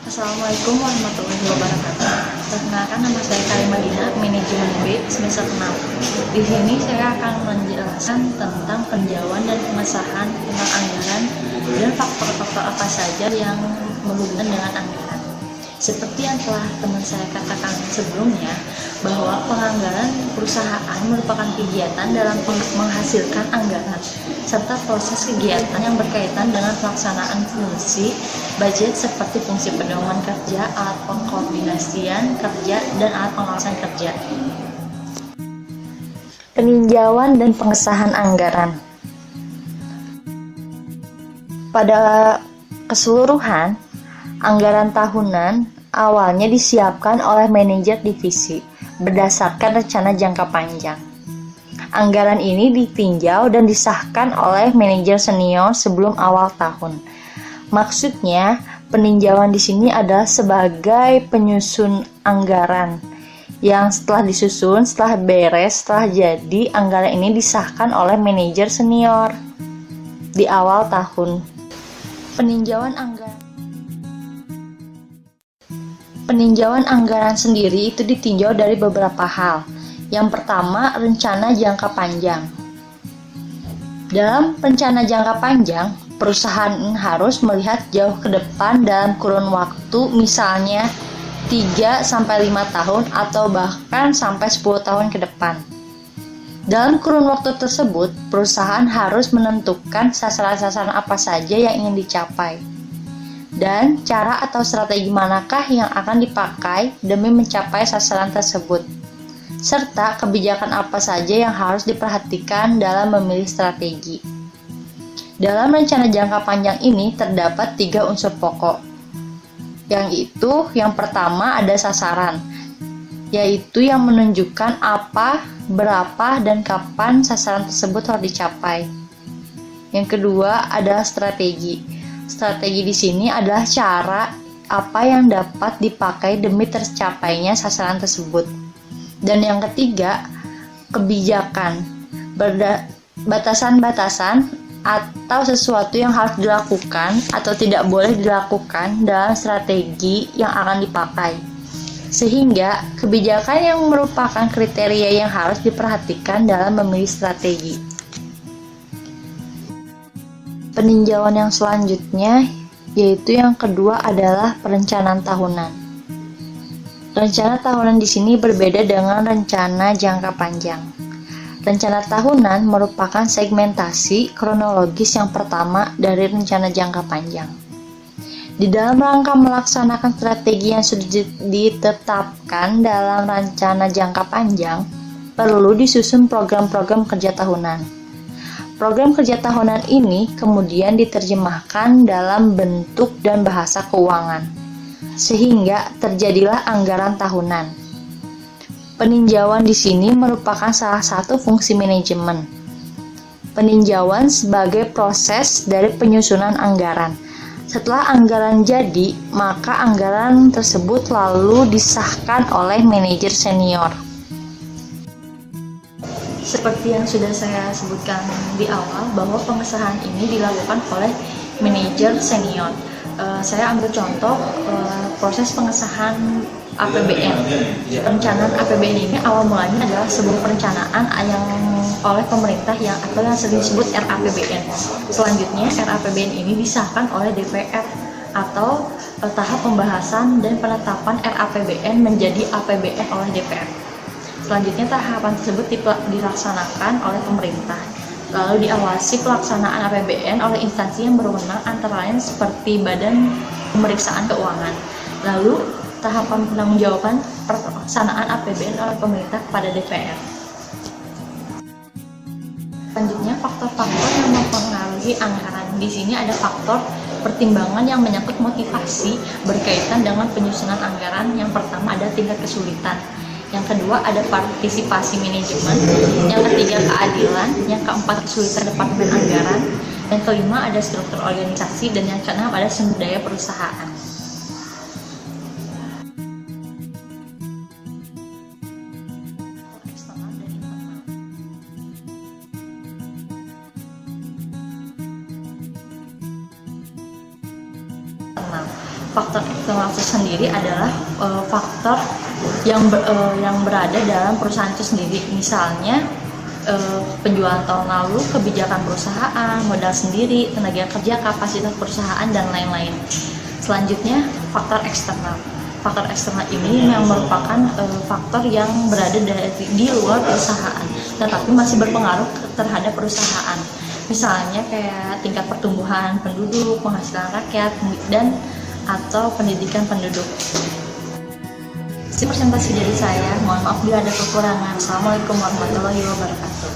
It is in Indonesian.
Assalamualaikum warahmatullahi wabarakatuh. Perkenalkan, nama saya Karimadina, manajemen B semester 6. Di sini saya akan menjelaskan tentang penjauhan dan pengesahan tentang anggaran dan faktor-faktor apa saja yang berhubungan dengan anggaran. Seperti yang telah teman saya katakan sebelumnya, bahwa penganggaran perusahaan merupakan kegiatan dalam menghasilkan anggaran, serta proses kegiatan yang berkaitan dengan pelaksanaan fungsi budget seperti fungsi pedoman kerja, alat pengkoordinasian kerja, dan alat pengawasan kerja. Peninjauan dan pengesahan anggaran. Pada keseluruhan, anggaran tahunan awalnya disiapkan oleh manajer divisi berdasarkan rencana jangka panjang. Anggaran ini ditinjau dan disahkan oleh manajer senior sebelum awal tahun. Maksudnya, peninjauan di sini adalah sebagai penyusun anggaran yang setelah disusun, setelah beres, setelah jadi, anggaran ini disahkan oleh manajer senior di awal tahun. Peninjauan anggaran sendiri itu ditinjau dari beberapa hal. Yang pertama, rencana jangka panjang. Dalam rencana jangka panjang, perusahaan harus melihat jauh ke depan dalam kurun waktu, misalnya 3-5 tahun atau bahkan sampai 10 tahun ke depan. Dalam kurun waktu tersebut, perusahaan harus menentukan sasaran-sasaran apa saja yang ingin dicapai, dan cara atau strategi manakah yang akan dipakai demi mencapai sasaran tersebut, serta kebijakan apa saja yang harus diperhatikan dalam memilih strategi. Dalam rencana jangka panjang ini terdapat 3 unsur pokok, yang pertama ada sasaran, yaitu yang menunjukkan apa, berapa, dan kapan sasaran tersebut harus dicapai. Yang kedua adalah strategi. Strategi di sini adalah cara apa yang dapat dipakai demi tercapainya sasaran tersebut. Dan yang ketiga, kebijakan, batasan-batasan atau sesuatu yang harus dilakukan atau tidak boleh dilakukan dalam strategi yang akan dipakai. Sehingga kebijakan yang merupakan kriteria yang harus diperhatikan dalam memilih strategi. Peninjauan yang selanjutnya, yaitu yang kedua, adalah perencanaan tahunan. Rencana tahunan di sini berbeda dengan rencana jangka panjang. Rencana tahunan merupakan segmentasi kronologis yang pertama dari rencana jangka panjang. Di dalam rangka melaksanakan strategi yang sudah ditetapkan dalam rencana jangka panjang, perlu disusun program-program kerja tahunan. Program kerja tahunan ini kemudian diterjemahkan dalam bentuk dan bahasa keuangan, sehingga terjadilah anggaran tahunan. Peninjauan di sini merupakan salah satu fungsi manajemen. Peninjauan sebagai proses dari penyusunan anggaran. Setelah anggaran jadi, maka anggaran tersebut lalu disahkan oleh manajer senior. Seperti yang sudah saya sebutkan di awal, bahwa pengesahan ini dilakukan oleh manajer senior. Saya ambil contoh proses pengesahan APBN. Perencanaan APBN ini awal mulanya adalah sebuah perencanaan yang oleh pemerintah yang sering disebut RAPBN. Selanjutnya RAPBN ini disahkan oleh DPR atau tahap pembahasan dan penetapan RAPBN menjadi APBN oleh DPR. Selanjutnya tahapan tersebut dilaksanakan oleh pemerintah. Lalu diawasi pelaksanaan APBN oleh instansi yang berwenang, antara lain seperti Badan Pemeriksaan Keuangan. Lalu tahapan penanggung-jawaban pelaksanaan APBN oleh pemerintah kepada DPR. Selanjutnya, faktor-faktor yang mempengaruhi anggaran. Di sini ada faktor pertimbangan yang menyangkut motivasi berkaitan dengan penyusunan anggaran. Yang pertama ada tingkat kesulitan. Yang kedua ada partisipasi manajemen. Yang ketiga keadilan. Yang keempat kesulitan departemen anggaran. Yang kelima ada struktur organisasi. Dan yang keenam ada sumber daya perusahaan. faktor eksternal sendiri adalah faktor yang berada dalam perusahaan itu sendiri. Misalnya penjualan tahun lalu, kebijakan perusahaan, modal sendiri, tenaga kerja, kapasitas perusahaan, dan lain-lain. Selanjutnya, faktor eksternal. Faktor eksternal ini yang merupakan faktor yang berada di luar perusahaan, tetapi masih berpengaruh terhadap perusahaan. Misalnya kayak tingkat pertumbuhan penduduk, penghasilan rakyat, dan atau pendidikan penduduk. Presentasi dari saya, mohon maaf bila ada kekurangan. Assalamualaikum warahmatullahi wabarakatuh.